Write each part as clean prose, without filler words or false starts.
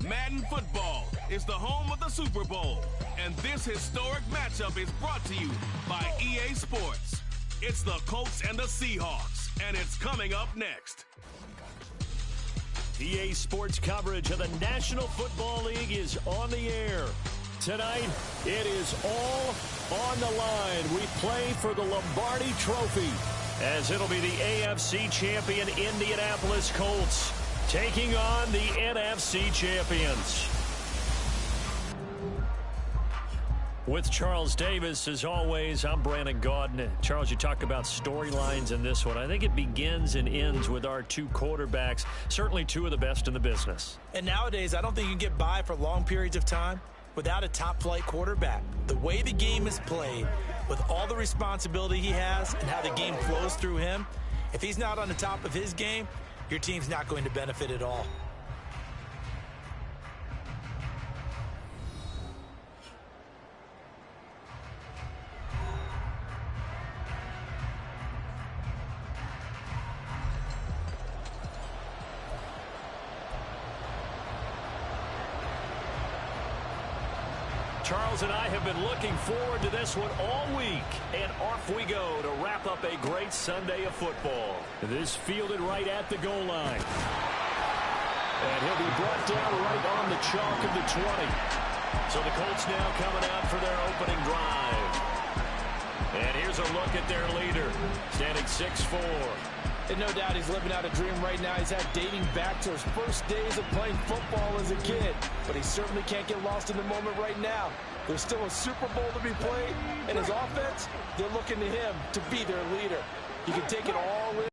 Madden football is the home of the Super Bowl, and this historic matchup is brought to you by EA Sports. It's the Colts and the Seahawks, and it's coming up next. EA Sports coverage of the National Football League is on the air. Tonight, it is all on the line. We play for the Lombardi Trophy, as it'll be the AFC champion Indianapolis Colts taking on the NFC champions. With Charles Davis, as always, I'm Brandon Gaudin. Charles, you talk about storylines in this one. I think it begins and ends with our two quarterbacks, certainly two of the best in the business. And nowadays, I don't think you can get by for long periods of time without a top-flight quarterback. The way the game is played, with all the responsibility he has and how the game flows through him, if he's not on the top of his game, your team's not going to benefit at all. Charles and I have been looking forward to this one all week, and off we go to wrap up a great Sunday of football. This fielded right at the goal line. And he'll be brought down right on the chalk of the 20. So the Colts now coming out for their opening drive. And here's a look at their leader, standing 6'4". And no doubt he's living out a dream right now. He's had dating back to his first days of playing football as a kid. But he certainly can't get lost in the moment right now. There's still a Super Bowl to be played. And his offense, they're looking to him to be their leader. He can take it all in.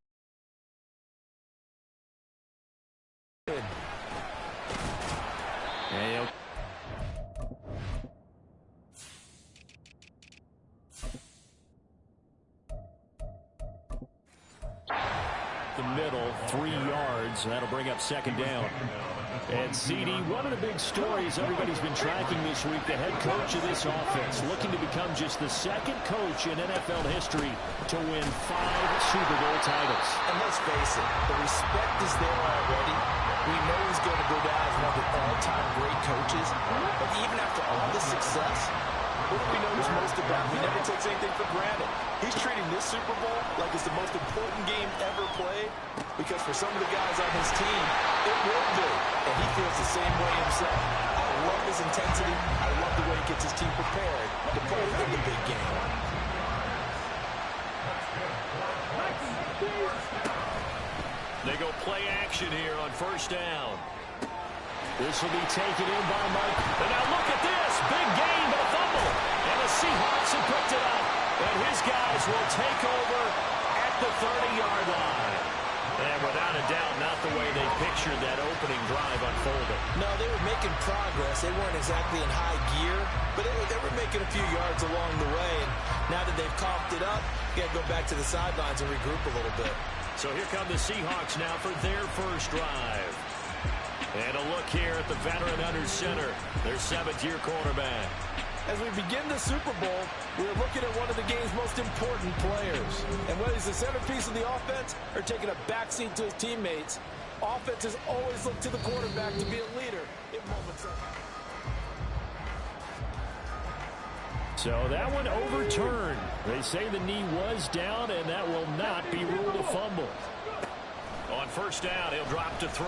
The middle, 3 yards. That'll bring up second down. And CD, one of the big stories everybody's been tracking this week, the head coach of this offense, looking to become just the second coach in NFL history to win 5 Super Bowl titles. And let's face it, the respect is there already. We know he's going to go down as one of the all-time great coaches. But even after all this success, what do we notice most about him? He never takes anything for granted. He's treating this Super Bowl like it's the most important game ever played, because for some of the guys on his team, it will be. And he feels the same way himself. I love his intensity. I love the way he gets his team prepared to play in the big game. They go play action here on first down. This will be taken in by Mike. And now look at this. Big gain, but a fumble. And the Seahawks have picked it up. And his guys will take over at the 30-yard line. And without a doubt, not the way they pictured that opening drive unfolding. No, they were making progress. They weren't exactly in high gear, but they were making a few yards along the way. And now that they've coughed it up, you got to go back to the sidelines and regroup a little bit. So here come the Seahawks now for their first drive. And a look here at the veteran under center, their 7th-year quarterback. As we begin the Super Bowl, we're looking at one of the game's most important players. And whether he's the centerpiece of the offense or taking a backseat to his teammates, offenses always look to the quarterback to be a leader in moments like that. So that one overturned. They say the knee was down, and that will not be ruled a fumble. On first down, he'll drop to throw.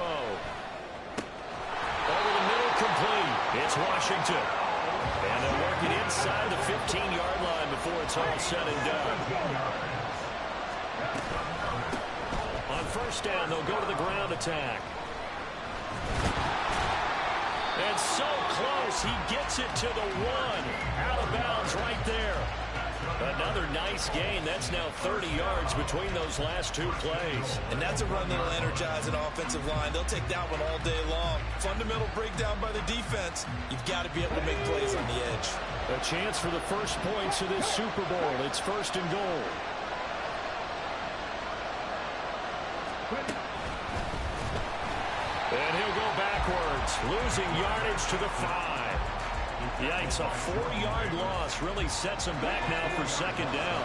Over the middle, complete. It's Washington. And they'll work it inside the 15-yard line before it's all said and done. On first down, they'll go to the ground attack. And so close, he gets it to the 1. Out of bounds right there. Another nice gain. That's now 30 yards between those last 2 plays. And that's a run that'll energize an offensive line. They'll take that one all day long. Fundamental breakdown by the defense. You've got to be able to make plays on the edge. A chance for the first points of this Super Bowl. It's first and goal. And he'll go backwards, losing yardage to the 5. Yikes, a 4-yard loss really sets him back now for second down.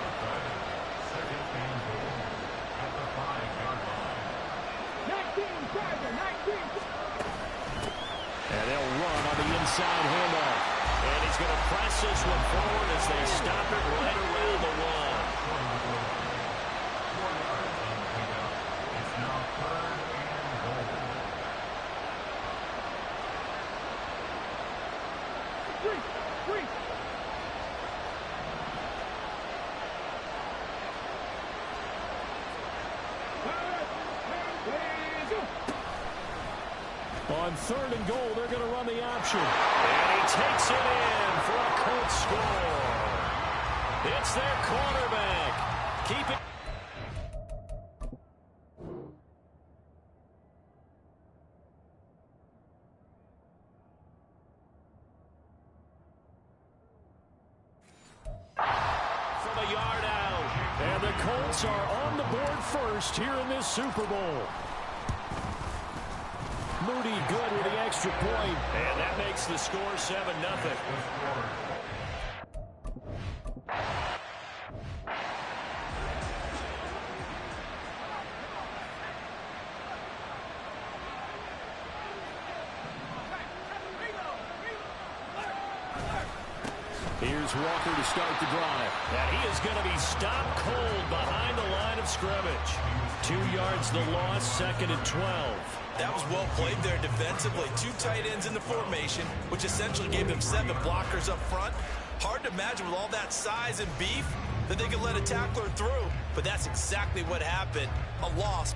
And they'll run on the inside handoff. And he's going to press this one forward as they stop it right around the one. On 3rd and goal, they're going to run the option. And he takes it in for a Colts score. It's their quarterback. Keep it. From a yard out. And the Colts are on the board first here in this Super Bowl. Moody good with the extra point. And that makes the score 7-0. Here's Walker to start the drive. And he is going to be stopped cold behind the line of scrimmage. 2 yards the loss, 2nd and 12. That was well played there defensively. 2 tight ends in the formation, which essentially gave them 7 blockers up front. Hard to imagine with all that size and beef that they could let a tackler through. But that's exactly what happened. A loss.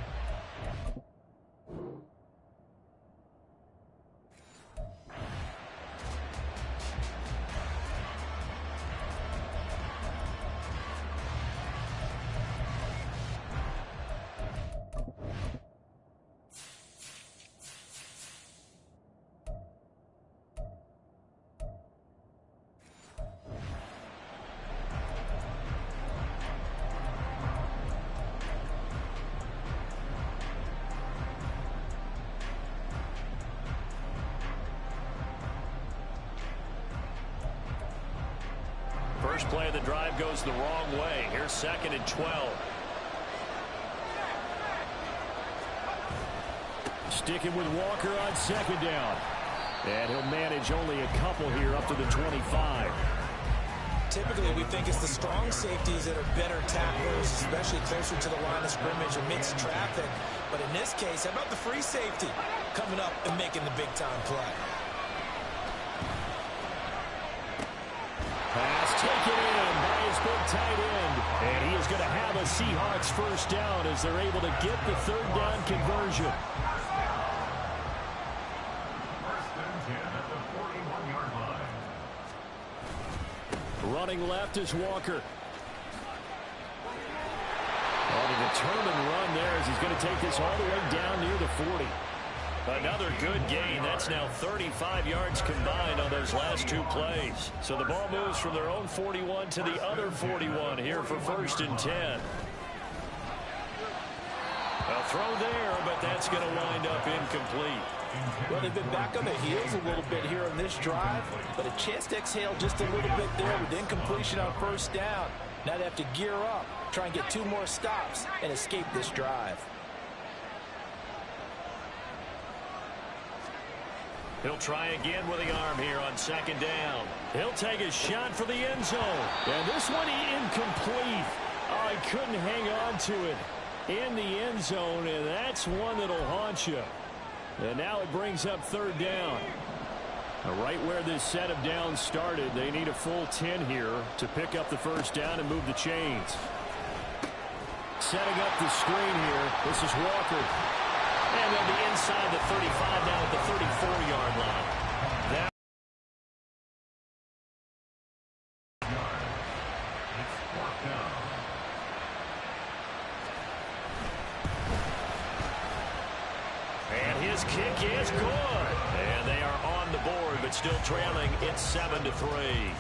First play of the drive goes the wrong way. Here's 2nd and 12. Sticking with Walker on 2nd down. And he'll manage only a couple here up to the 25. Typically, we think it's the strong safeties that are better tacklers, especially closer to the line of scrimmage amidst traffic. But in this case, how about the free safety coming up and making the big-time play? Pass taken in by his big tight end. And he is going to have a Seahawks first down as they're able to get the 3rd down conversion. Running left is Walker. On a determined run there as he's going to take this all the way down near the 40. Another good gain. That's now 35 yards combined on those last 2 plays. So the ball moves from their own 41 to the other 41 here for 1st and 10. A throw there, but that's going to wind up incomplete. Well, they've been back on their heels a little bit here on this drive, but a chance to exhale just a little bit there with incompletion on 1st down. Now they have to gear up, try and get 2 more stops, and escape this drive. He'll try again with the arm here on 2nd down. He'll take a shot for the end zone. And this one incomplete. Oh, he couldn't hang on to it in the end zone, and that's one that'll haunt you. And now it brings up 3rd down. Right where this set of downs started, they need a full 10 here to pick up the 1st down and move the chains. Setting up the screen here. This is Walker. And they'll be inside the 35 now at the 34-yard line. That and his kick is good. And they are on the board, but still trailing. It's 7-3.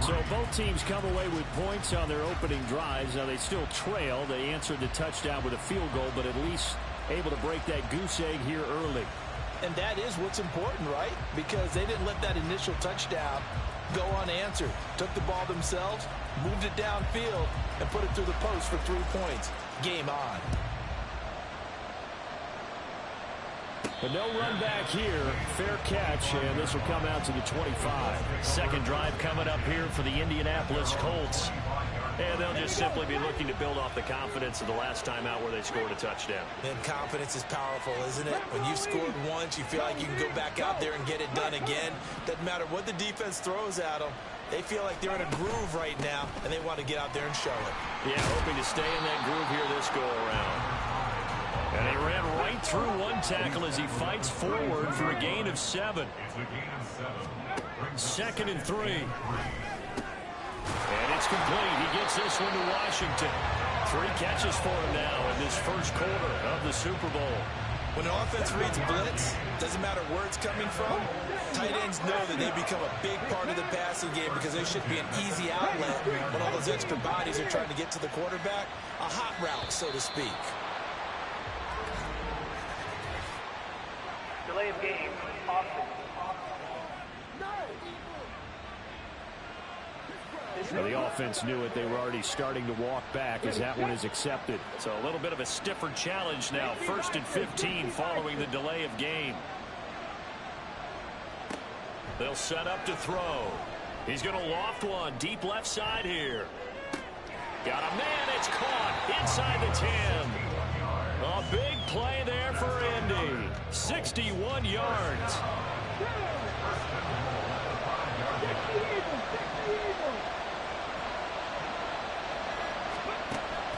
So both teams come away with points on their opening drives. Now they still trail. They answered the touchdown with a field goal, but at least able to break that goose egg here early. And that is what's important, right? Because they didn't let that initial touchdown go unanswered. Took the ball themselves, moved it downfield, and put it through the post for 3 points. Game on. But no run back here. Fair catch, and this will come out to the 25. Second drive coming up here for the Indianapolis Colts. And they'll just simply be looking to build off the confidence of the last time out where they scored a touchdown. And confidence is powerful, isn't it? When you've scored once, you feel like you can go back out there and get it done again. Doesn't matter what the defense throws at them. They feel like they're in a groove right now, and they want to get out there and show it. Yeah, hoping to stay in that groove here this go-around. And he ran right through one tackle as he fights forward for a gain of 7. 2nd and 3. And it's complete. He gets this one to Washington. 3 catches for him now in this first quarter of the Super Bowl. When an offense reads blitz, doesn't matter where it's coming from, tight ends know that they become a big part of the passing game because they should be an easy outlet when all those extra bodies are trying to get to the quarterback. A hot route, so to speak. Delay of game, offense. Well, the offense knew it. They were already starting to walk back as that one is accepted. So a little bit of a stiffer challenge now. 1st and 15 following the delay of game. They'll set up to throw. He's going to loft one deep left side here. Got a man. It's caught inside the 10. A big play there for Indy. 61 yards.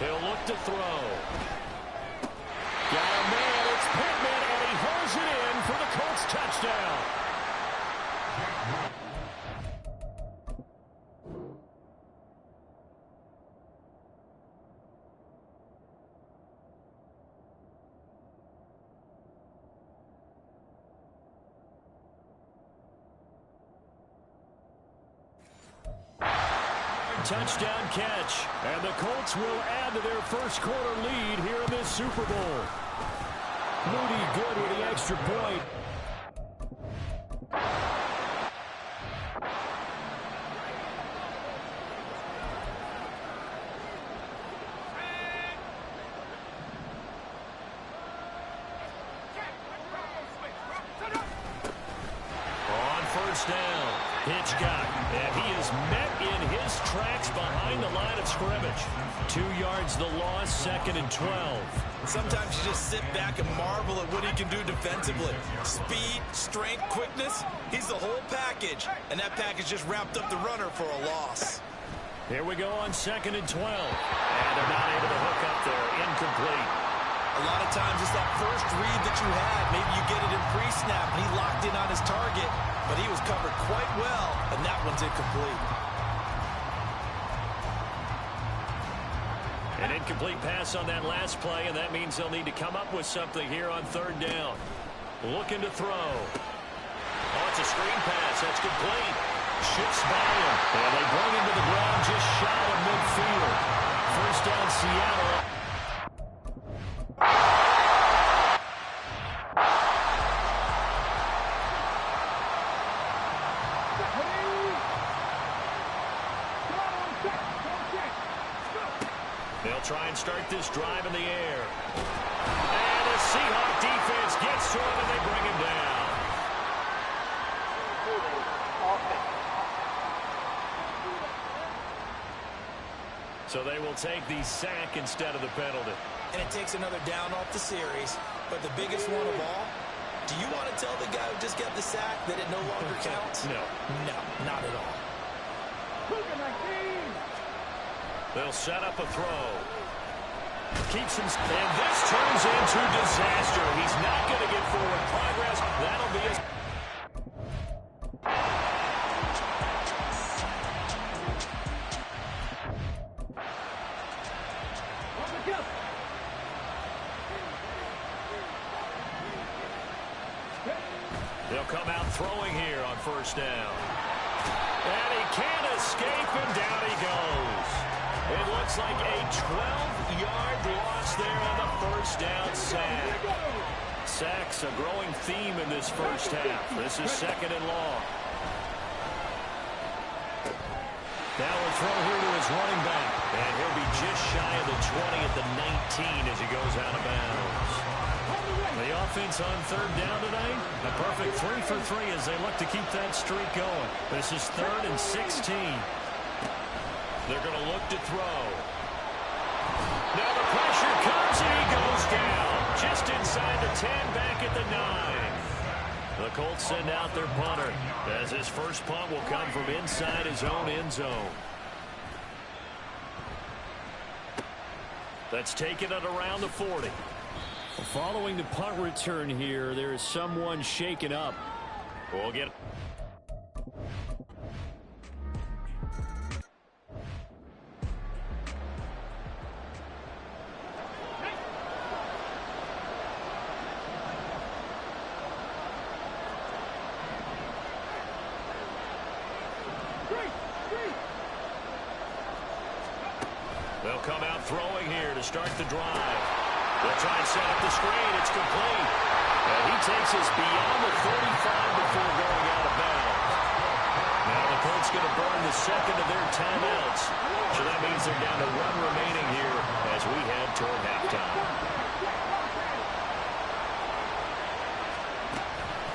He'll look to throw. Got a man. It's Pittman, and he holds it in for the Colts touchdown. Touchdown catch, and the Colts will add to their first quarter lead here in this Super Bowl. Moody good with the extra point. On first down, Hitchcock, and he is met in his tracks behind the line of scrimmage. 2 yards the loss, 2nd and 12. Sometimes you just sit back and marvel at what he can do defensively. Speed, strength, quickness, he's the whole package. And that package just wrapped up the runner for a loss. Here we go on 2nd and 12. And they're not able to hook up there. Incomplete. A lot of times it's that first read that you had. Maybe you get it in pre-snap and he locked in on his target. But he was covered quite well, and that one's incomplete. An incomplete pass on that last play, and that means they'll need to come up with something here on 3rd down. Looking to throw. Oh, it's a screen pass. That's complete. Shifts by him, and they bring him to the ground just shy of midfield. First down, Seattle. They'll try and start this drive in the air. And the Seahawks defense gets to him, and they bring him down. So they will take the sack instead of the penalty. And it takes another down off the series. But the biggest one of all, do you want to tell the guy who just got the sack that it no longer counts? No. No, not at all. They'll set up a throw. Keeps him, and this turns into disaster. He's not going to get forward progress. That'll be his. They'll come out throwing here on first down. And he can't escape, and down he goes. It looks like a 12-yard loss there on the first down sack. Sacks a growing theme in this first half. This is 2nd and long. Now we'll throw here to his running back. And he'll be just shy of the 20 at the 19 as he goes out of bounds. The offense on third down tonight, a perfect 3 for 3 as they look to keep that streak going. This is 3rd and 16. They're going to look to throw. Now the pressure comes and he goes down. Just inside the 10, back at the 9. The Colts send out their punter as his first punt will come from inside his own end zone. That's taken it around the 40. Following the punt return here, there is someone shaken up. We'll get... They'll come out throwing here to start the drive. They'll try and set up the screen. It's complete. And he takes us beyond the 45 before going out of bounds. Now the Colts going to burn the second of their timeouts. So that means they're down to 1 remaining here as we head toward halftime.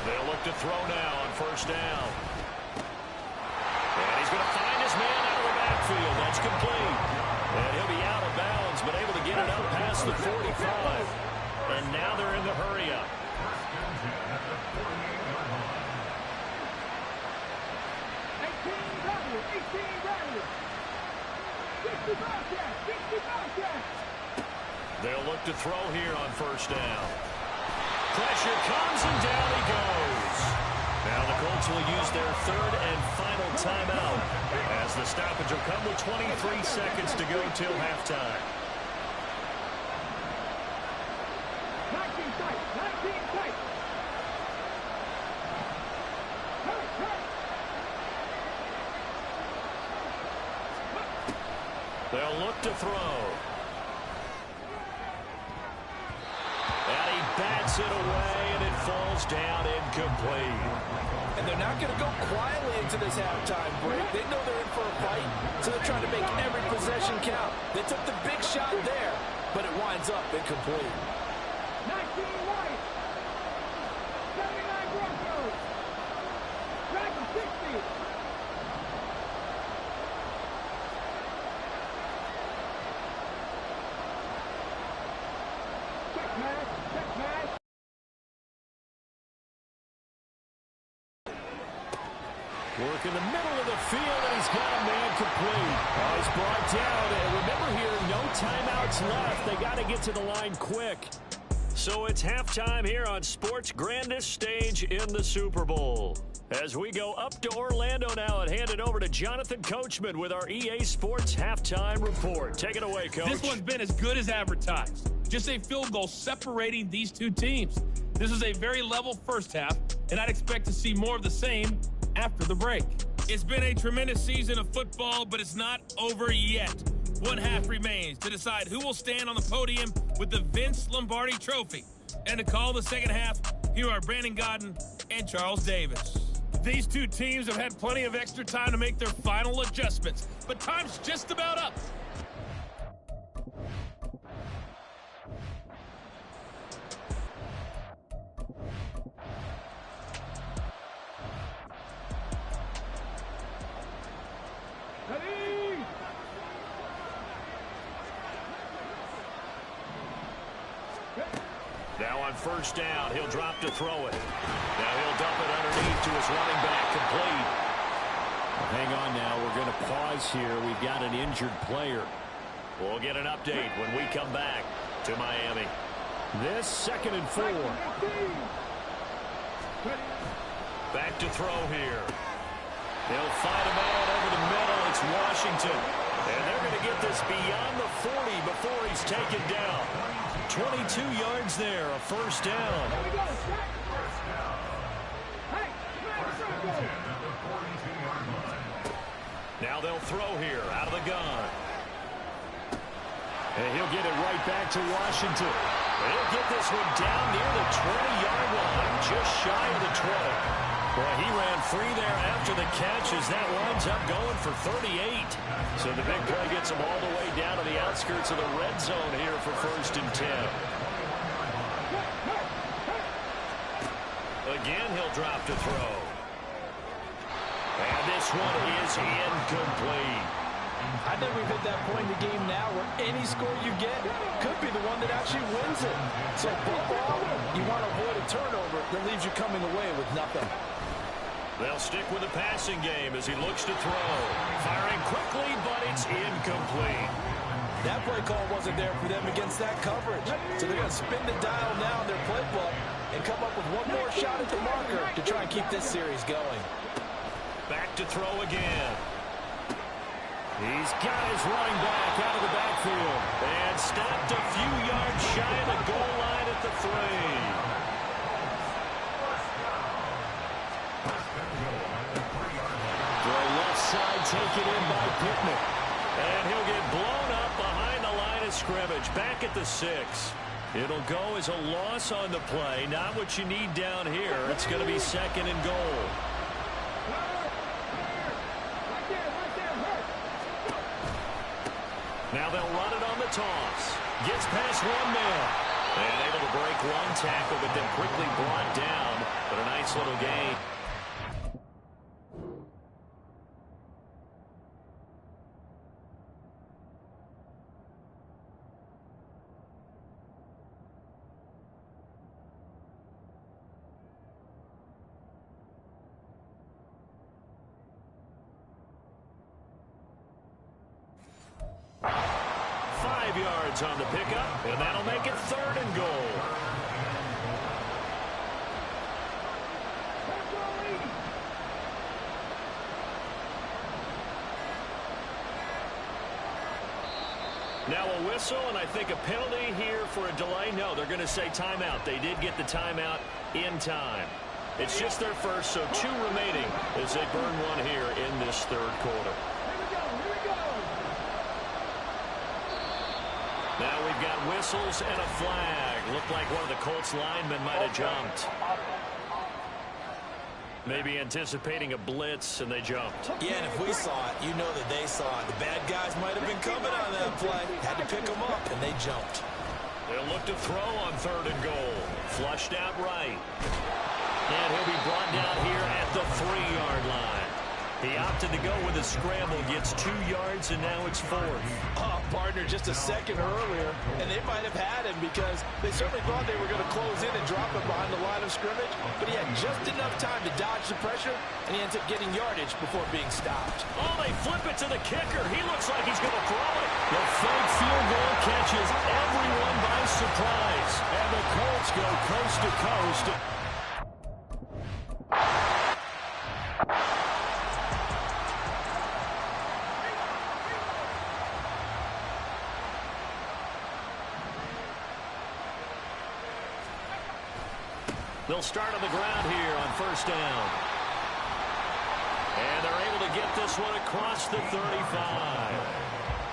They'll look to throw now on first down. And he's going to find his man out of the backfield. That's complete. And he'll be out of bounds, but able to get it up past the 45. And now they're in the hurry-up. They'll look to throw here on first down. Pressure comes and down he goes. Now the Colts will use their 3rd and final timeout as the stoppage will come with 23 seconds to go till halftime. 19 tight, 19 tight. They'll look to throw. And he bats it away, and it falls down incomplete. And they're not going to go quietly into this halftime break. They know they're in for a fight, so they're trying to make every possession count. They took the big shot there, but it winds up incomplete. 19 White. 79 Broncos. Dragon 60. Check match. Check match. Work in the middle of the field, and he's got a man complete. Oh, he's brought down, and remember here, no timeouts left. They got to get to the line quick. So it's halftime here on sports' grandest stage in the Super Bowl. As we go up to Orlando now and hand it over to Jonathan Coachman with our EA Sports Halftime Report. Take it away, Coach. This one's been as good as advertised. Just a field goal separating these two teams. This is a very level first half, and I'd expect to see more of the same after the break. It's been a tremendous season of football, but it's not over yet. One half remains to decide who will stand on the podium with the Vince Lombardi Trophy. And to call the second half, here are Brandon Godden and Charles Davis. These two teams have had plenty of extra time to make their final adjustments, but time's just about up. Now on first down, he'll drop to throw it. Now he'll dump it underneath to his running back, complete. Hang on now, we're going to pause here. We've got an injured player. We'll get an update when we come back to Miami. This 2nd and 4. Back to throw here. They'll find a man over the middle. It's Washington. And they're going to get this beyond the 40 before he's taken down. 22 yards there, a first down. Now they'll throw here out of the gun. And he'll get it right back to Washington. And he'll get this one down near the 20-yard line, just shy of the 20. Well, he ran free there after the catch as that winds up going for 38. So the big play gets him all the way down to the outskirts of the red zone here for 1st and 10. drop to throw. And this one is incomplete. I think we've hit that point in the game now where any score you get could be the one that actually wins it. So above all, you want to avoid a turnover that leaves you coming away with nothing. They'll stick with the passing game as he looks to throw. Firing quickly, but it's incomplete. That play call wasn't there for them against that coverage. So they're going to spin the dial now in their playbook and come up with one more shot at the marker to try and keep this series going. Back to throw again. He's got his running back out of the backfield and stopped a few yards shy of the goal line at the 3. Throw left side, taken in by Pittman. And he'll get blown up behind the line of scrimmage, back at the 6. It'll go as a loss on the play. Not what you need down here. It's going to be 2nd and goal. Now they'll run it on the toss. Gets past one man. And able to break one tackle, but then quickly brought down. But a nice little gain. On the pickup, and that'll make it 3rd and goal. Now a whistle, and I think a penalty here for a delay. No, they're going to say timeout. They did get the timeout in time. It's just their first, so 2 remaining as they burn one here in this 3rd quarter. Now we've got whistles and a flag. Looked like one of the Colts linemen might have jumped. Maybe anticipating a blitz, and they jumped. Yeah, and if we saw it, you know that they saw it. The bad guys might have been coming on that play. Had to pick them up, and they jumped. They'll look to throw on 3rd and goal. Flushed out right. And he'll be brought down here at the 3-yard line. He opted to go with a scramble, gets 2 yards, and now it's 4th. Oh, partner, just a second earlier, and they might have had him because they certainly thought they were going to close in and drop him behind the line of scrimmage, but he had just enough time to dodge the pressure, and he ends up getting yardage before being stopped. Oh, they flip it to the kicker. He looks like he's going to throw it. The fake field goal catches everyone by surprise, and the Colts go coast to coast. They'll start on the ground here on 1st down. And they're able to get this one across the 35.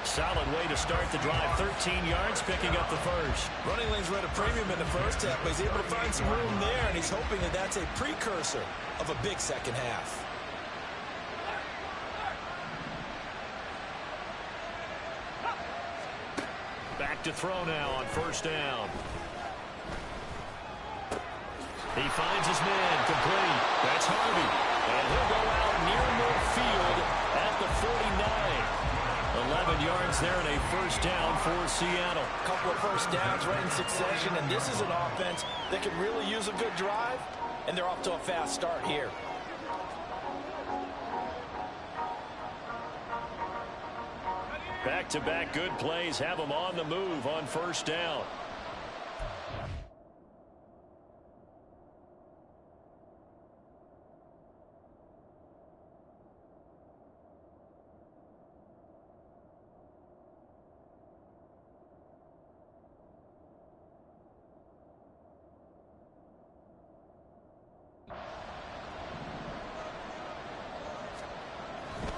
Solid way to start the drive. 13 yards, picking up the first. Running lanes were at a premium in the first half, but he's able to find some room there, and he's hoping that that's a precursor of a big second half. Back to throw now on 1st down. He finds his man, complete. That's Harvey. And he'll go out near midfield at the 49. 11 yards there and a 1st down for Seattle. A couple of 1st downs right in succession, and this is an offense that can really use a good drive, and they're off to a fast start here. Back-to-back good plays have them on the move on 1st down.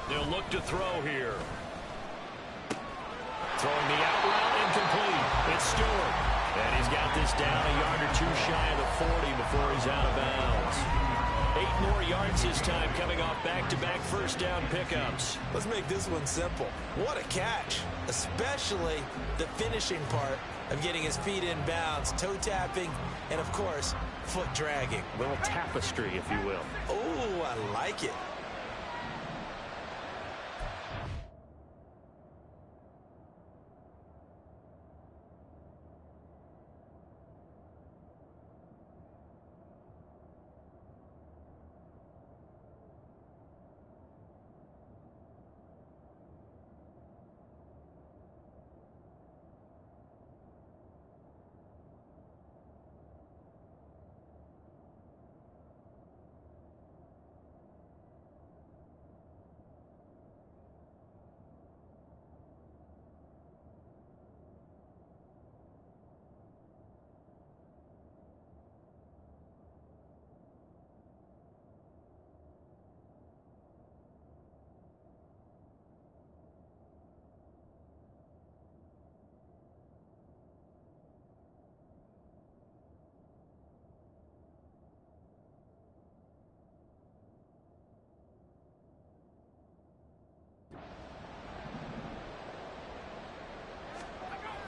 They'll look to throw here. Throwing the out route incomplete. It's Stewart. And he's got this down a yard or two shy of the 40 before he's out of bounds. 8 more yards this time coming off back-to-back first down pickups. Let's make this one simple. What a catch, especially the finishing part of getting his feet in bounds, toe tapping, and of course, foot dragging. A little tapestry, if you will. Oh, I like it.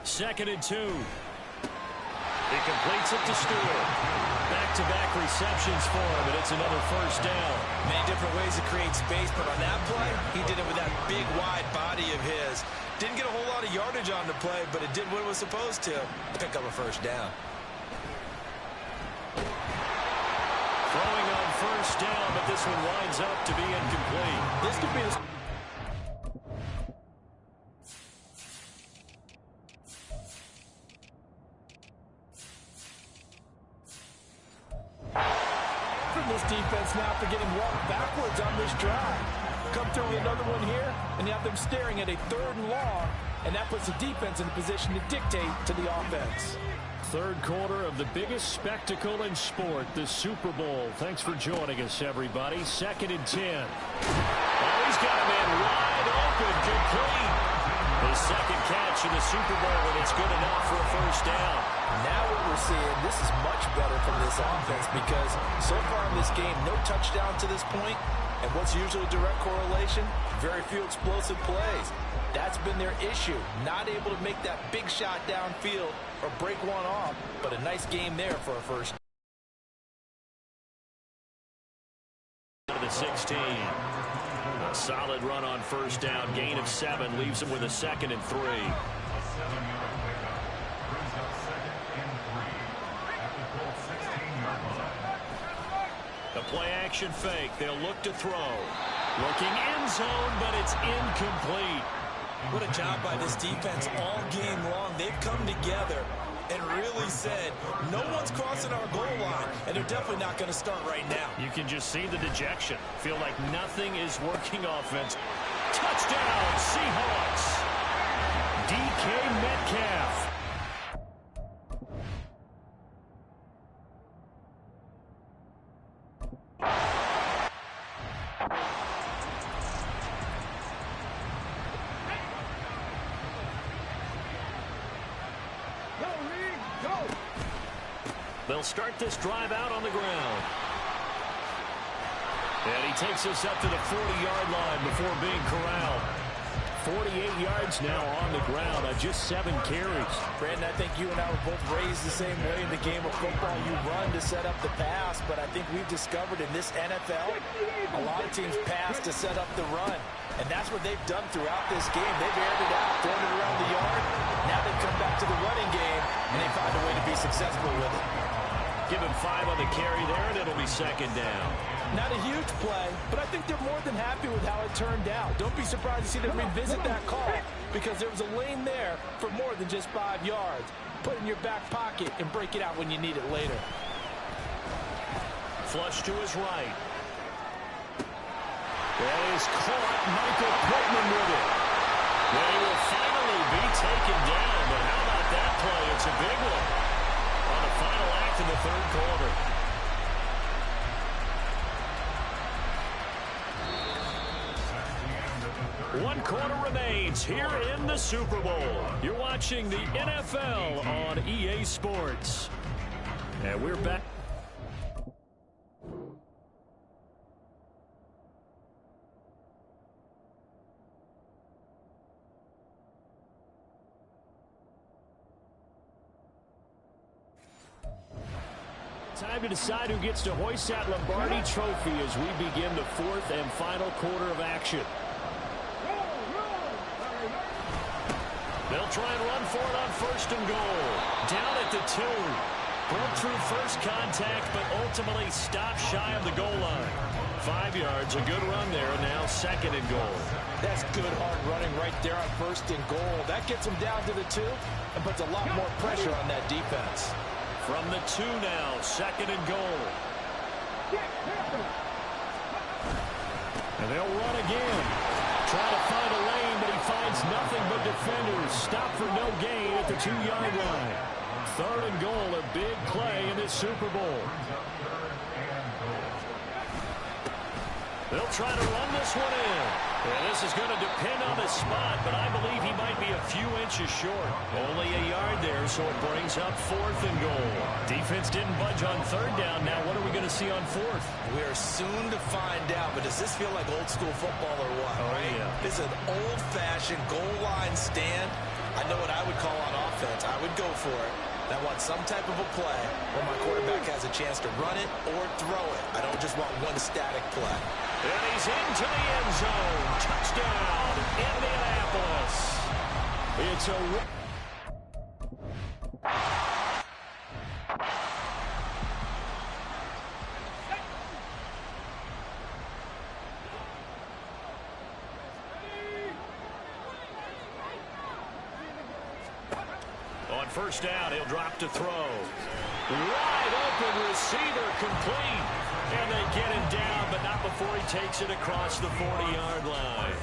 Second and 2. He completes it to Stewart. Back-to-back receptions for him, and it's another first down. Many different ways to create space, but on that play, he did it with that big, wide body of his. Didn't get a whole lot of yardage on the play, but it did what it was supposed to. Pick up a first down. Throwing on first down, but this one winds up to be incomplete. This could be the... This defense now for getting walked backwards on this drive. Come through with another one here, and you have them staring at a 3rd and long, and that puts the defense in a position to dictate to the offense. Third quarter of the biggest spectacle in sport, the Super Bowl. Thanks for joining us, everybody. Second and 10. Oh, he's got a man wide open, complete. His second catch in the Super Bowl, and it's good enough for a first down. Now what we're seeing, this is much better from this offense because so far in this game, no touchdown to this point, and what's usually a direct correlation? Very few explosive plays. That's been their issue, not able to make that big shot downfield or break one off, but a nice game there for a first. To the 16. A solid run on first down, gain of 7, leaves him with a 2nd and 3. The play-action fake. They'll look to throw. Looking end zone, but it's incomplete. What a job by this defense all game long. They've come together and really said, no one's crossing our goal line, and they're definitely not going to start right now. You can just see the dejection. Feel like nothing is working offense. Touchdown, Seahawks. DK Metcalf. They'll start this drive out on the ground. And he takes us up to the 40-yard line before being corralled. 48 yards now on the ground on just 7 carries. Brandon, I think you and I were both raised the same way in the game of football. You run to set up the pass, but I think we've discovered in this NFL, a lot of teams pass to set up the run. And that's what they've done throughout this game. They've aired it out, thrown it around the yard. Now they've come back to the running game, and they find a way to be successful with it. Give him 5 on the carry there, and it'll be 2nd down. Not a huge play, but I think they're more than happy with how it turned out. Don't be surprised to see them revisit that call because there was a lane there for more than just 5 yards. Put it in your back pocket and break it out when you need it later. Flush to his right. That is caught. Michael Pittman with it. They will finally be taken down, but how about that play? It's a big one on the final act in the 3rd quarter. One quarter remains here in the Super Bowl. You're watching watching the NFL on EA Sports. And we're back. Time to decide who gets to hoist that Lombardi trophy as we begin the fourth and final quarter of action. They'll try and run for it on first and goal. Down at the 2. Broke through first contact, but ultimately stopped shy of the goal line. 5 yards, a good run there, and now second and goal. That's good hard running right there on first and goal. That gets them down to the 2 and puts a lot more pressure on that defense. From the 2 now, second and goal. And they'll run again. Trying to find a lane, but he finds nothing but defenders. Stop for no gain at the 2-yard line. Third and goal, a big play in this Super Bowl. They'll try to run this one in. And this is going to depend on the spot, but I believe he might be a few inches short. Only a yard there, so it brings up fourth and goal. Defense didn't budge on third down. Now what are we going to see on fourth? We are soon to find out, but does this feel like old school football or what? Oh, right? Yeah. This is an old-fashioned goal line stand. I know what I would call on offense. I would go for it. I want some type of a play where my quarterback has a chance to run it or throw it. I don't just want one static play. And he's into the end zone. Touchdown, Indianapolis. It's a... On first down, he'll drop to throw. Wide open receiver, complete. And they get him down, but not before he takes it across the 40-yard line.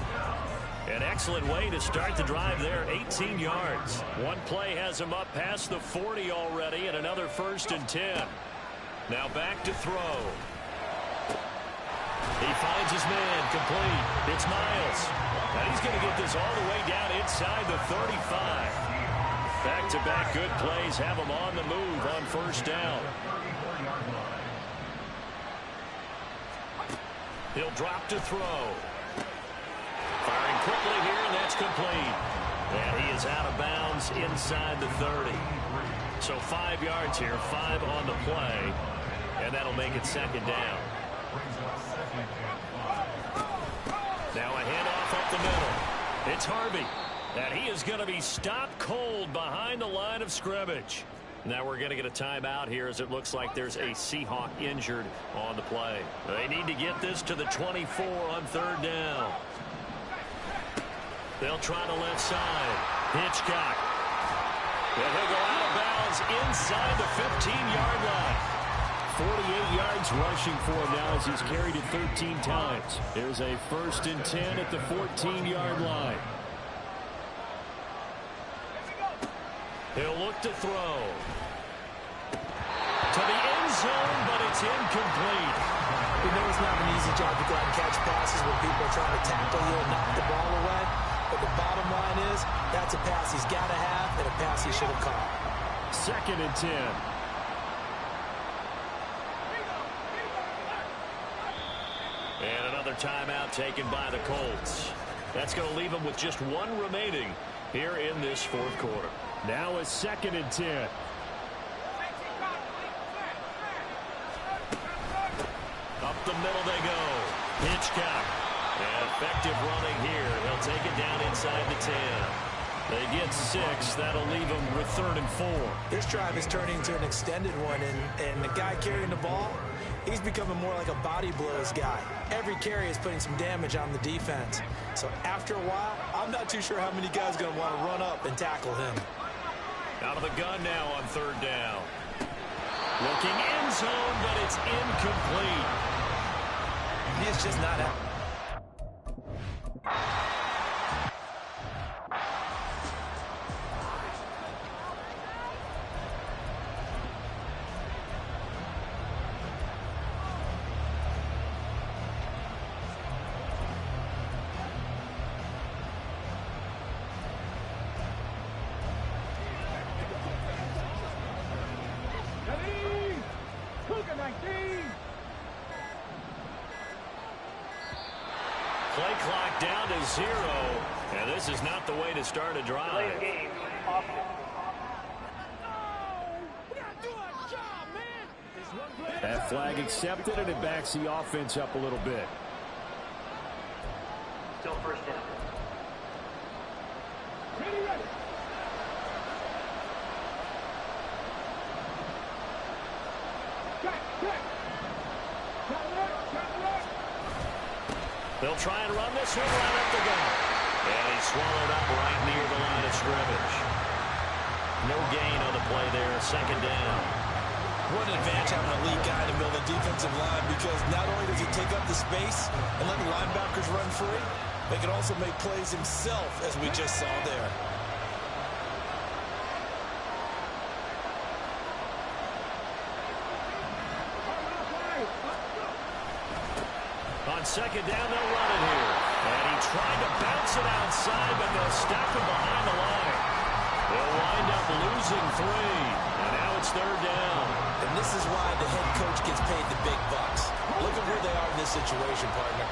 An excellent way to start the drive there, 18 yards. One play has him up past the 40 already, and another first and 10. Now back to throw. He finds his man, complete. It's Miles. And he's going to get this all the way down inside the 35. Back-to-back good plays have him on the move on first down. He'll drop to throw. Firing quickly here, and that's complete. And he is out of bounds inside the 30. So 5 yards here, 5 on the play, and that'll make it second down. Now a handoff up the middle. It's Harvey. And he is going to be stopped cold behind the line of scrimmage. Now we're going to get a timeout here as it looks like there's a Seahawk injured on the play. They need to get this to the 24 on third down. They'll try the left side. Hitchcock. And he'll go out of bounds inside the 15-yard line. 48 yards rushing for him now as he's carried it 13 times. There's a first and 10 at the 14-yard line. He'll look to throw. To the end zone, but it's incomplete. We know it's not an easy job to go out and catch passes when people are trying to tackle you and knock the ball away. But the bottom line is, that's a pass he's got to have and a pass he should have caught. Second and 10. And another timeout taken by the Colts. That's going to leave them with just one remaining here in this fourth quarter. Now a second and 10. Up the middle they go. Hitchcock. And effective running here. They'll take it down inside the 10. They get 6. That'll leave them with third and 4. This drive is turning into an extended one, and the guy carrying the ball, he's becoming more like a body blows guy. Every carry is putting some damage on the defense. So after a while, I'm not too sure how many guys are going to want to run up and tackle him. Out of the gun now on third down. Looking end zone, but it's incomplete. He's just not out. play clock down to 0. And this is not the way to start a drive. Delay of game, offense. That flag accepted, and it backs the offense up a little bit. Still first down. Ready, ready. Check. They'll try and run this one right up the gut. And he's swallowed up right near the line of scrimmage. No gain on the play there, second down. What an advantage having an elite guy in the middle of the defensive line, because not only does he take up the space and let the linebackers run free, they can also make plays himself, as we just saw there. On second down, they'll run it here. And he tried to bounce it outside, but they'll stop him behind the line. They'll wind up losing 3. And now it's third down. And this is why the head coach gets paid the big bucks. Look at where they are in this situation, partner.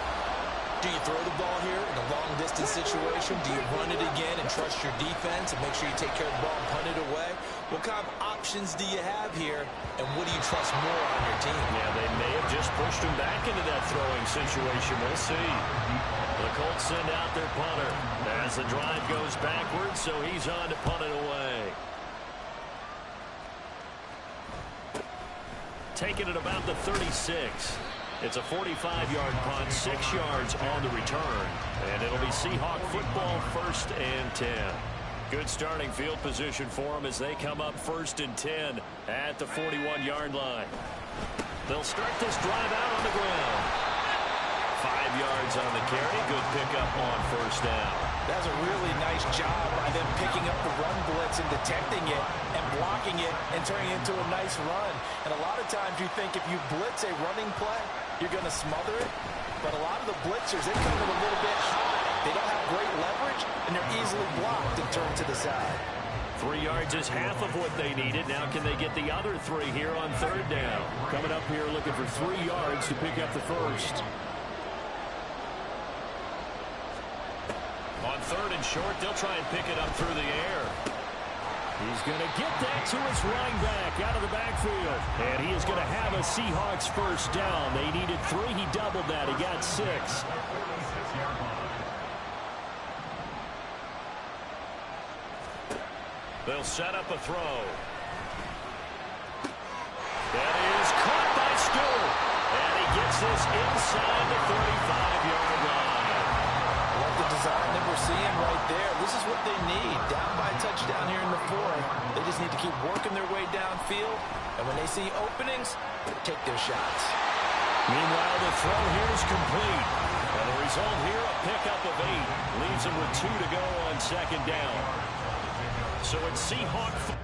Do you throw the ball here in a long-distance situation? Do you run it again and trust your defense and make sure you take care of the ball and punt it away? What kind of options do you have here, and what do you trust more on your team? Yeah, they may have just pushed him back into that throwing situation. We'll see. The Colts send out their punter as the drive goes backwards, so he's on to punt it away. Taking it about the 36. It's a 45-yard punt, 6 yards on the return. And it'll be Seahawk football, 1st and 10. Good starting field position for them as they come up 1st and 10 at the 41-yard line. They'll start this drive out on the ground. 5 yards on the carry. Good pickup on 1st down. That's a really nice job by them picking up the run blitz and detecting it and blocking it and turning it into a nice run. And a lot of times you think if you blitz a running play, you're going to smother it. But a lot of the blitzers, they come in a little bit high. They don't have great leverage, and they're easily blocked and turned to the side. 3 yards is half of what they needed. Now can they get the other 3 here on 3rd down? Coming up here looking for 3 yards to pick up the first. On 3rd and short, they'll try and pick it up through the air. He's going to get that to his running back out of the backfield. And he is going to have a Seahawks first down. They needed 3. He doubled that. He got 6. They'll set up a throw. That is caught by Stewart. And he gets this inside the 35-yard line. Like the design that we're seeing right there, this is what they need. Down by a touchdown here in the 4th. They just need to keep working their way downfield. And when they see openings, take their shots. Meanwhile, the throw here is complete. And the result here, a pickup of 8. Leaves them with 2 to go on 2nd down. So it's Seahawk.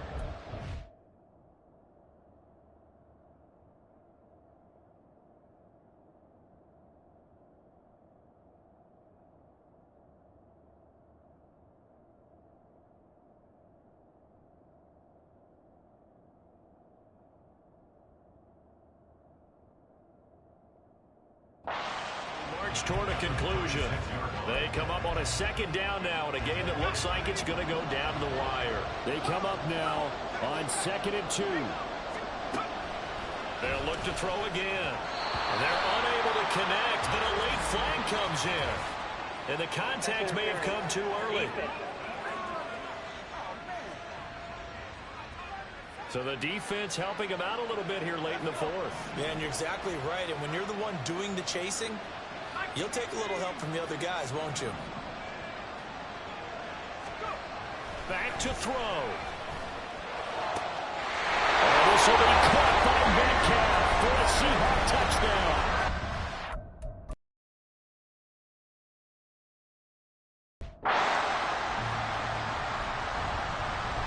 Toward a conclusion. They come up on a 2nd down now in a game that looks like it's going to go down the wire. They come up now on 2nd and 2. They'll look to throw again. They're unable to connect, but a late flag comes in. And the contact may have come too early. So the defense helping him out a little bit here late in the 4th. Yeah, and you're exactly right. And when you're the one doing the chasing, you'll take a little help from the other guys, won't you? Back to throw. And this will be caught by Metcalf for a Seahawk touchdown.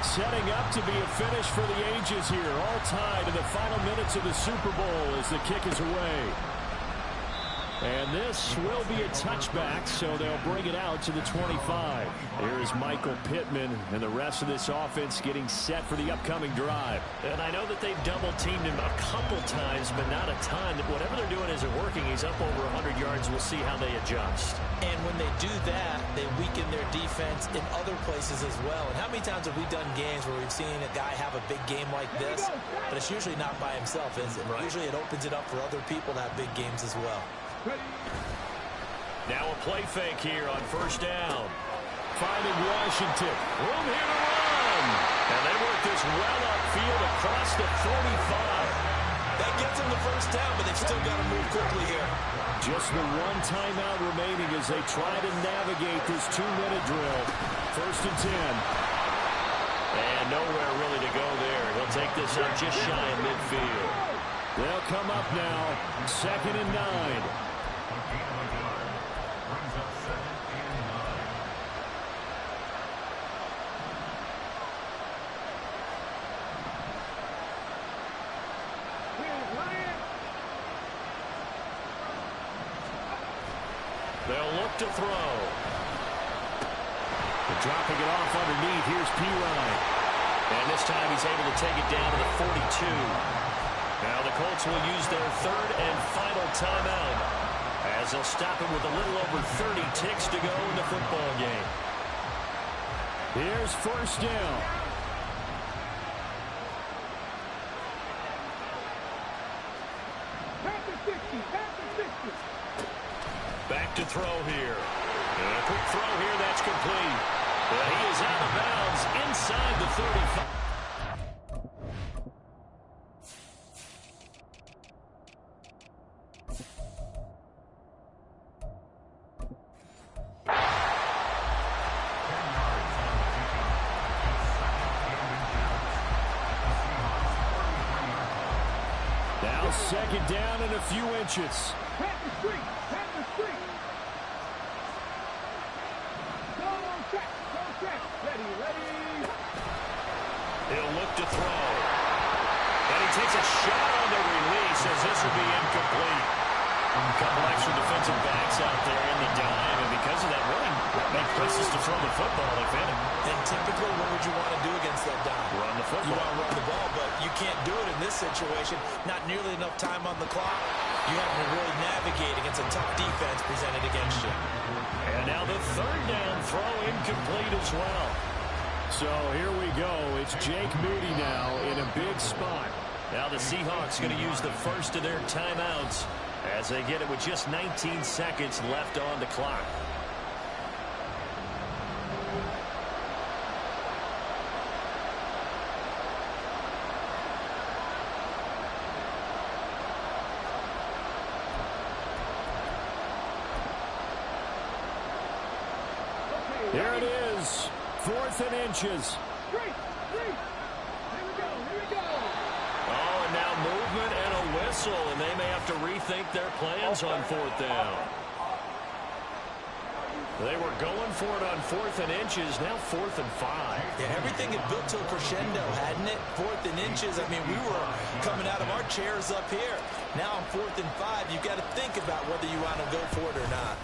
Setting up to be a finish for the ages here. All tied in the final minutes of the Super Bowl as the kick is away. And this will be a touchback, so they'll bring it out to the 25. Here is Michael Pittman and the rest of this offense getting set for the upcoming drive. And I know that they've double-teamed him a couple times, but not a ton. Whatever they're doing isn't working. He's up over 100 yards. We'll see how they adjust. And when they do that, they weaken their defense in other places as well. And how many times have we done games where we've seen a guy have a big game like this, but it's usually not by himself, is it? Right. Usually it opens it up for other people to have big games as well. Now a play fake here on first down. Finding Washington. Room here to run. And they work this well upfield across the 45. That gets them the first down, but they've still got to move quickly here. Just the one timeout remaining as they try to navigate this 2-minute drill. First and 10. And nowhere really to go there. He'll take this up just shy of midfield. They'll come up now. 2nd and 9. They'll look to throw. They're dropping it off underneath. Here's Pirine. And this time he's able to take it down to the 42. Now the Colts will use their 3rd and final timeout as they'll stop it with a little over 30 ticks to go in the football game. Here's first down. Back to throw here. And a quick throw here, that's complete. But he is out of bounds inside the 35. Now 2nd down and a few inches. He'll look to throw. And he takes a shot on the release as this will be incomplete. A couple extra defensive backs out there in the dime, and because of that, really make places to throw the football if any. And typically, what would you want to do against that dime? Run the football. You want to run the ball, but you can't do it in this situation. Not nearly enough time on the clock. You have to really navigate against a tough defense presented against you. And now the 3rd down throw incomplete as well. So here we go. It's Jake Moody now in a big spot. Now the Seahawks going to use the first of their timeouts as they get it with just 19 seconds left on the clock. Here it is. 4th and inches. Oh, and now movement and a whistle, and they may have to rethink their plans on 4th down. They were going for it on 4th and inches, now 4th and 5. Yeah, everything had built to a crescendo, hadn't it? 4th and inches. I mean, we were coming out of our chairs up here. Now on 4th and 5, you've got to think about whether you want to go for it or not.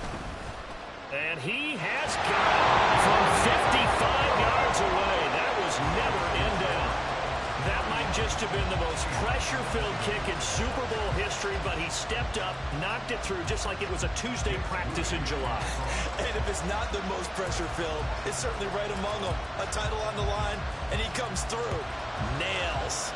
And he has got it from 55 yards away. That was never in doubt. That might just have been the most pressure-filled kick in Super Bowl history, but he stepped up, knocked it through just like it was a Tuesday practice in July. And if it's not the most pressure-filled, it's certainly right among them. A title on the line, and he comes through. Nails.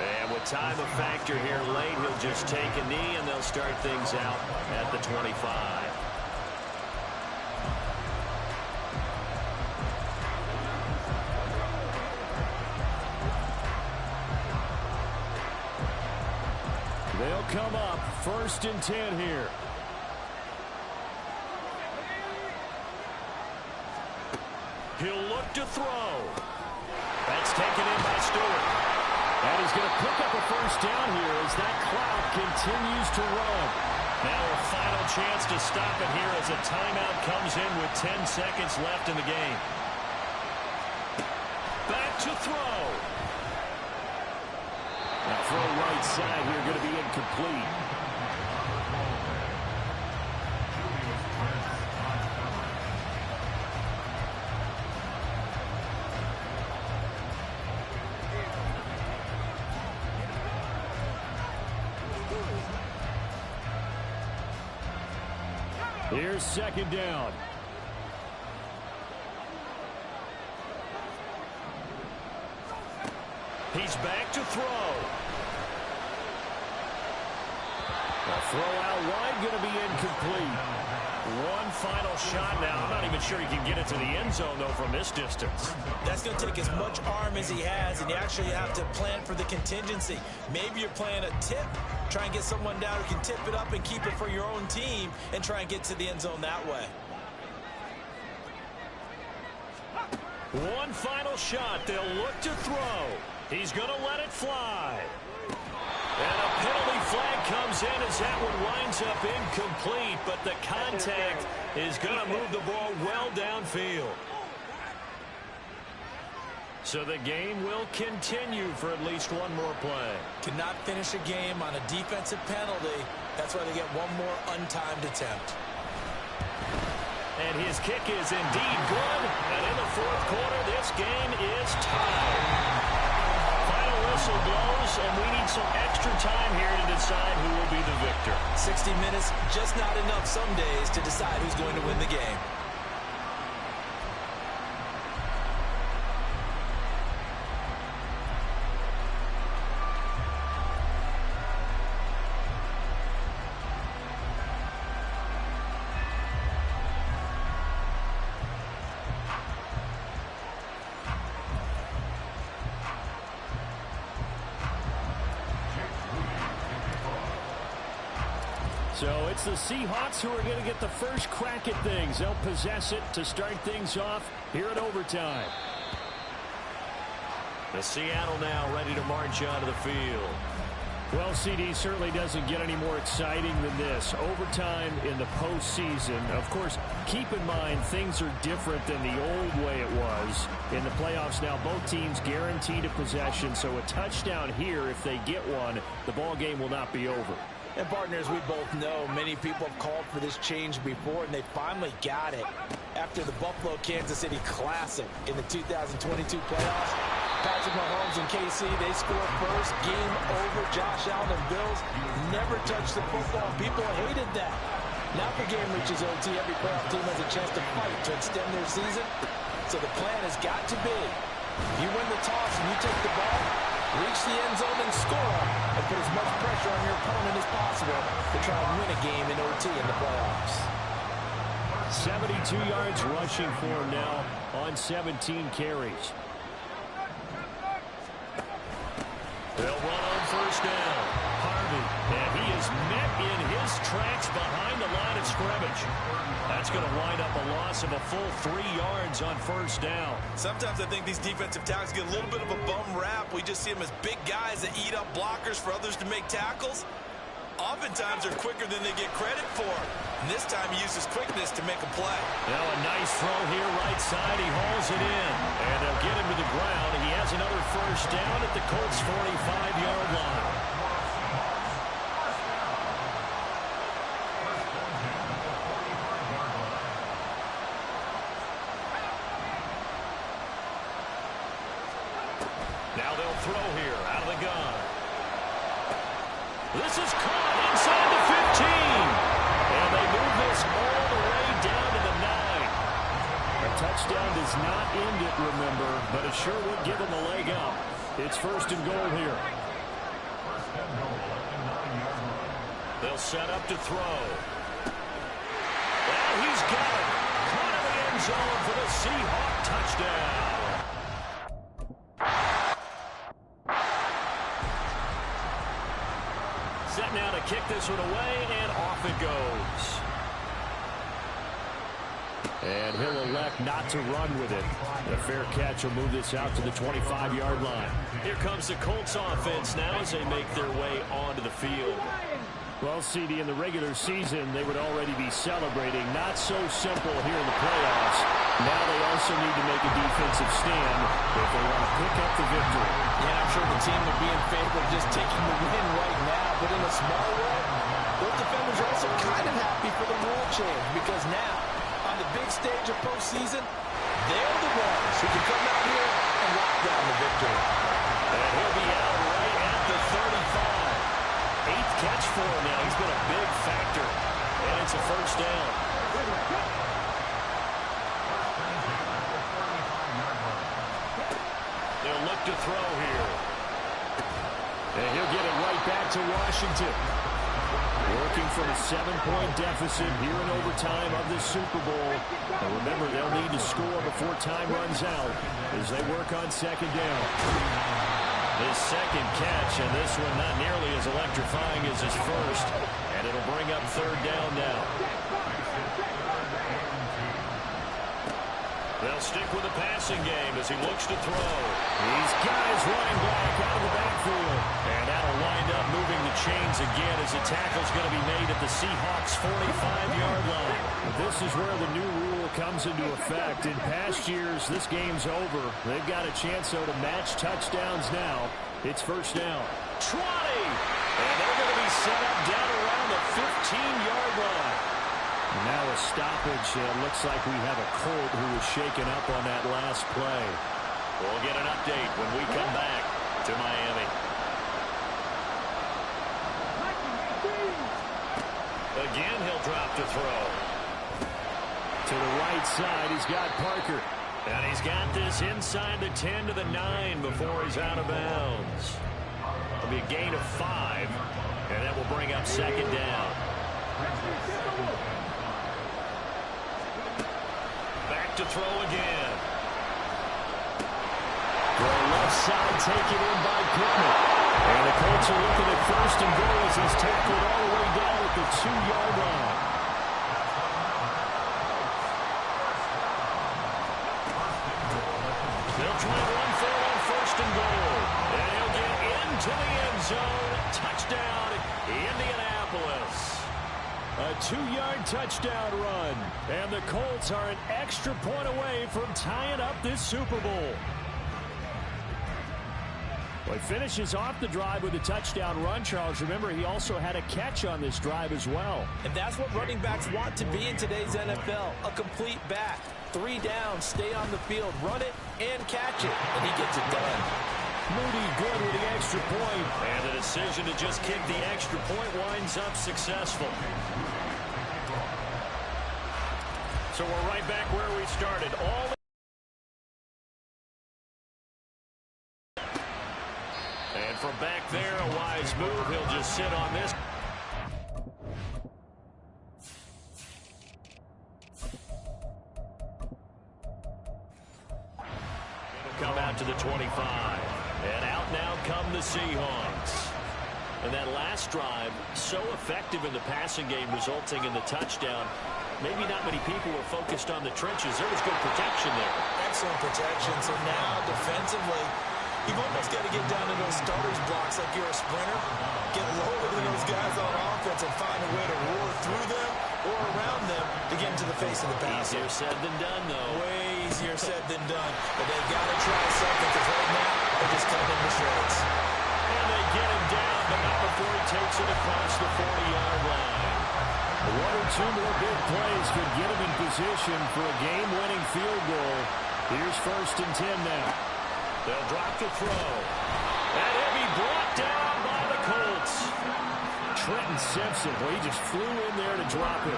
And with time a factor here late, he'll just take a knee, and they'll start things out at the 25. They'll come up 1st and 10 here. He'll look to throw. That's taken in by Stewart. And he's going to pick up a first down here as that clock continues to run. Now a final chance to stop it here as a timeout comes in with 10 seconds left in the game. Back to throw. That throw right inside here, going to be incomplete. Here's second down. He's back to throw. A throw out wide, going to be incomplete. One final shot now. I'm not even sure he can get it to the end zone, though, from this distance. That's going to take as much arm as he has, and you actually have to plan for the contingency. Maybe you're playing a tip. Try and get someone down who can tip it up and keep it for your own team and try and get to the end zone that way. One final shot. They'll look to throw. He's going to let it fly. And a penalty flag comes in as that one winds up incomplete, but the contact is going to move the ball well downfield. So the game will continue for at least one more play. Cannot finish a game on a defensive penalty. That's why they get one more untimed attempt. And his kick is indeed good. And in the fourth quarter, this game is tied. Final whistle blows, and we need some extra time here to decide who will be the victor. 60 minutes, just not enough some days to decide who's going to win the game. So it's the Seahawks who are going to get the first crack at things. They'll possess it to start things off here at overtime. The Seattle now ready to march onto the field. Well, CD certainly doesn't get any more exciting than this. Overtime in the postseason. Of course, keep in mind things are different than the old way it was. In the playoffs now, both teams guaranteed a possession, so a touchdown here, if they get one, the ball game will not be over. And partners, we both know many people have called for this change before, and they finally got it. After the Buffalo-Kansas City Classic in the 2022 playoffs, Patrick Mahomes and KC, they scored first. Game over. Josh Allen and Bills never touched the football. People hated that. Now the game reaches OT. Every playoff team has a chance to fight to extend their season. So the plan has got to be, if you win the toss and you take the ball, reach the end zone and score, and put as much pressure on your opponent as possible to try and win a game in OT in the playoffs. 72 yards rushing for him now on 17 carries. They'll run on first down. Harvey, and he is met in his tracks behind the line of scrimmage. That's going to wind up a loss of a full 3 yards on first down. Sometimes I think these defensive tackles get a little bit of a bum rap. We just see them as big guys that eat up blockers for others to make tackles. Oftentimes they're quicker than they get credit for. And this time he uses quickness to make a play. Now a nice throw here right side. He hauls it in. And they'll get him to the ground. He has another first down at the Colts' 45-yard line. Now they'll throw here out of the gun. This is caught inside the 15. And they move this all the way down to the 9. A touchdown does not end it, remember, but it sure would give them a leg up. It's first and goal here. They'll set up to throw. Well, he's got it. Caught in the end zone for the Seahawk touchdown. Set now to kick this one away, and off it goes. And he'll elect not to run with it. A fair catch will move this out to the 25-yard line. Here comes the Colts offense now as they make their way onto the field. Well, CD, in the regular season, they would already be celebrating. Not so simple here in the playoffs. Now they also need to make a defensive stand if they want to pick up the victory. Yeah, I'm sure the team would be in favor of just taking the win right now, but in a small way, those defenders are also kind of happy for the rule change because now, on the big stage of postseason, they're the ones who can come out here and lock down the victory. And he'll be out right at the 35. 8th catch for him now. He's been a big factor, and it's a first down. They'll look to throw here. And he'll get it right back to Washington. Working from a 7-point deficit here in overtime of the Super Bowl. And remember, they'll need to score before time runs out as they work on second down. His second catch, and this one not nearly as electrifying as his first. And it'll bring up third down now. They'll stick with the passing game as he looks to throw. He's got his running back out of the backfield. And that'll wind up moving the chains again as the tackle's going to be made at the Seahawks' 45-yard line. This is where the new rule comes into effect. In past years, this game's over. They've got a chance, though, to match touchdowns now. It's first down. 20! And they're going to be set up down around the 15-yard line. Now a stoppage. Looks like we have a Colt who was shaken up on that last play. We'll get an update when we come back to Miami. Again, he'll drop to throw. To the right side, he's got Parker. And he's got this inside the 10 to the 9 before he's out of bounds. It'll be a gain of 5, and that will bring up second down. Back to throw again. The left side taken in by Pittman. And the Colts are looking at first and goal as he's tackled all the way down at the 2-yard line. They'll try to run for it on first and goal. And he'll get into the end zone. Touchdown, Indianapolis. A 2-yard touchdown run. And the Colts are an extra point away from tying up this Super Bowl. Well, he finishes off the drive with a touchdown run, Charles. Remember, he also had a catch on this drive as well. And that's what running backs want to be in today's NFL. A complete back. 3 down, stay on the field, run it, and catch it. And he gets it done. Moody good with the extra point. And the decision to just kick the extra point winds up successful. So we're right back where we started. And from back there, a wise move. He'll just sit on this. It'll come out to the 25. And out now come the Seahawks. And that last drive, so effective in the passing game, resulting in the touchdown. Maybe not many people were focused on the trenches. There was good protection there. Excellent protection. So now, defensively, you've almost got to get down to those starters blocks like you're a sprinter. Get lower than those guys on offense and find a way to roar through them or around them to get into the face of the passer. Easier said than done, though. Way easier said than done. But they got to try something because right now they're just cutting into shreds. And they get him down, but not before he takes it across the 40-yard line. 1 or 2 more big plays could get him in position for a game-winning field goal. Here's first and 10 now. They'll drop the throw. And he'll be brought down by the Colts. Trenton Simpson, well, he just flew in there to drop it.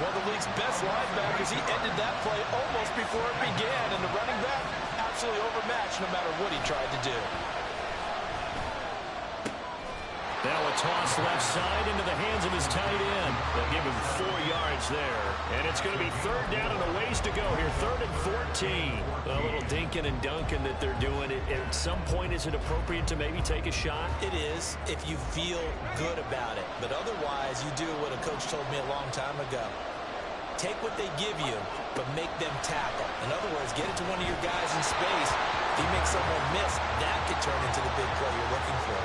One of the league's best linebackers, he ended that play almost before it began. And the running back, absolutely overmatched no matter what he tried to do. Now a toss left side into the hands of his tight end. They'll give him 4 yards there. And it's going to be third down and a ways to go here. 3rd and 14. A little dinking and dunking that they're doing. At some point, is it appropriate to maybe take a shot? It is if you feel good about it. But otherwise, you do what a coach told me a long time ago. Take what they give you, but make them tackle. In other words, get it to one of your guys in space. If you make someone miss, that could turn into the big play you're looking for.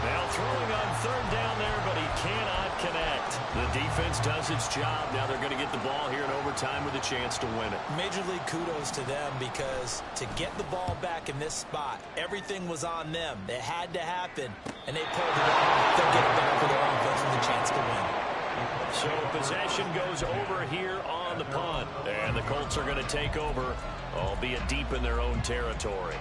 Now throwing on third down there, but he cannot connect. The defense does its job. Now they're going to get the ball here in overtime with a chance to win it. Major league kudos to them, because to get the ball back in this spot, everything was on them. It had to happen, and they pulled it off. They'll get it back for their offense with a chance to win. So possession goes over here on the punt, and the Colts are going to take over, albeit deep in their own territory.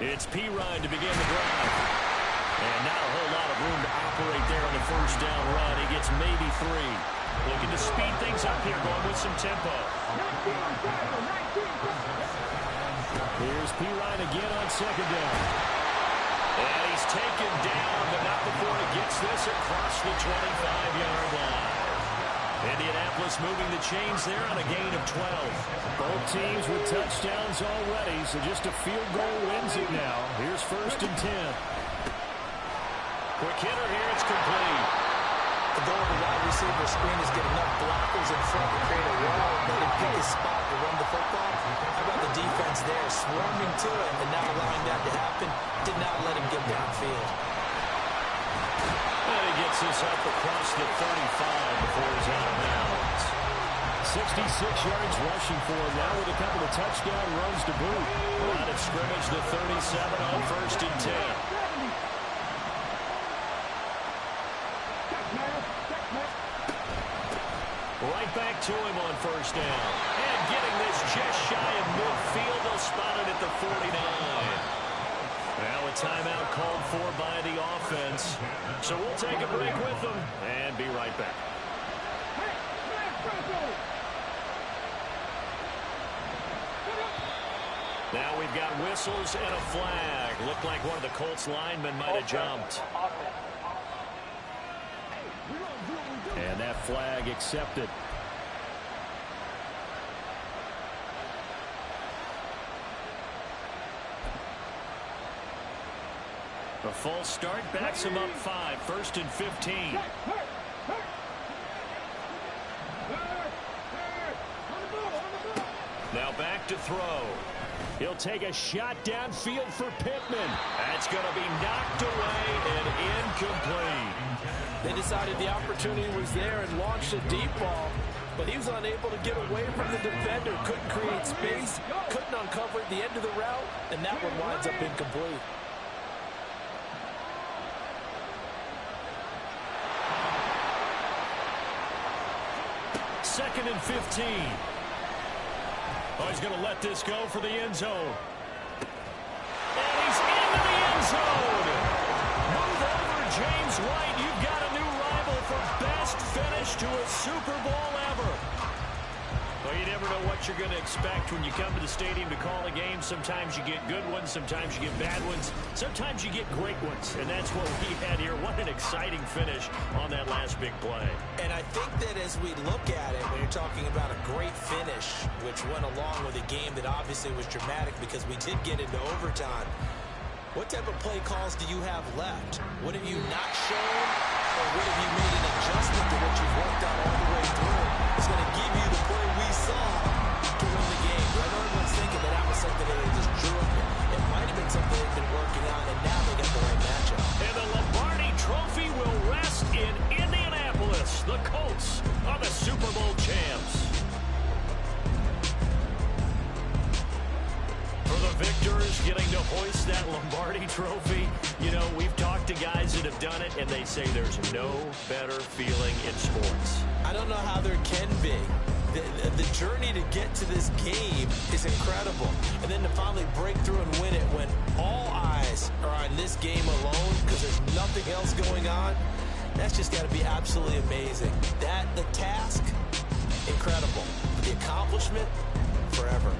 It's Pirine to begin the drive. And not a whole lot of room to operate there on the first down run. He gets maybe 3. Looking to speed things up here, going with some tempo. Here's Pirine again on second down. And he's taken down, but not before he gets this across the 25-yard line. Indianapolis moving the chains there on a gain of 12. Both teams with touchdowns already, so just a field goal wins it now. Here's 1st and 10. Quick hitter here, it's complete. The goal of the wide receiver screen is get enough blockers in front to create a wall, but they pick a spot to run the football. How about the defense there, swarming to it, and not allowing that to happen? Did not let him get downfield. And he gets this up across the 35 before he's out of bounds. 66 yards rushing for him now with a couple of touchdown runs to boot. Line of scrimmage, the 37 on 1st and 10. Right back to him on 1st down. And getting this just shy of midfield. They'll spot it at the 49. Now a timeout called for by the offense. So we'll take a break with them and be right back. Now we've got whistles and a flag. Looked like one of the Colts linemen might have jumped. And that flag accepted. A false start backs him up 5. 1st and 15. Now back to throw. He'll take a shot downfield for Pittman. That's going to be knocked away and incomplete. They decided the opportunity was there and launched a deep ball, but he was unable to get away from the defender, couldn't create space, couldn't uncover at the end of the route, and that one winds up incomplete. Second and 15. Oh, he's going to let this go for the end zone. And he's into the end zone. Move over, James White. You've got a new rival for best finish to a Super Bowl ever. Well, you never know what you're going to expect when you come to the stadium to call a game. Sometimes you get good ones. Sometimes you get bad ones. Sometimes you get great ones. And that's what we had here. What an exciting finish on that last big play. And I think that as we look at it, when you're talking about a great finish, which went along with a game that obviously was dramatic because we did get into overtime, what type of play calls do you have left? What have you not shown, or what have you made an adjustment to what you've worked on all the way through? It's going to give you the play we saw to win the game. I know everyone's thinking that that was something that they just drew up. It might have been something they've been working on, and now they got the right matchup. And the Lombardi Trophy will rest in Indianapolis. The Colts are the Super Bowl champs. For the victors getting to hoist that Lombardi Trophy, you know, we've talked to guys that have done it, and they say there's no better feeling in sports. I don't know how there can be. The journey to get to this game is incredible. And then to finally break through and win it when all eyes are on this game alone because there's nothing else going on, that's just got to be absolutely amazing. The task, incredible. The accomplishment, forever.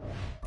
now.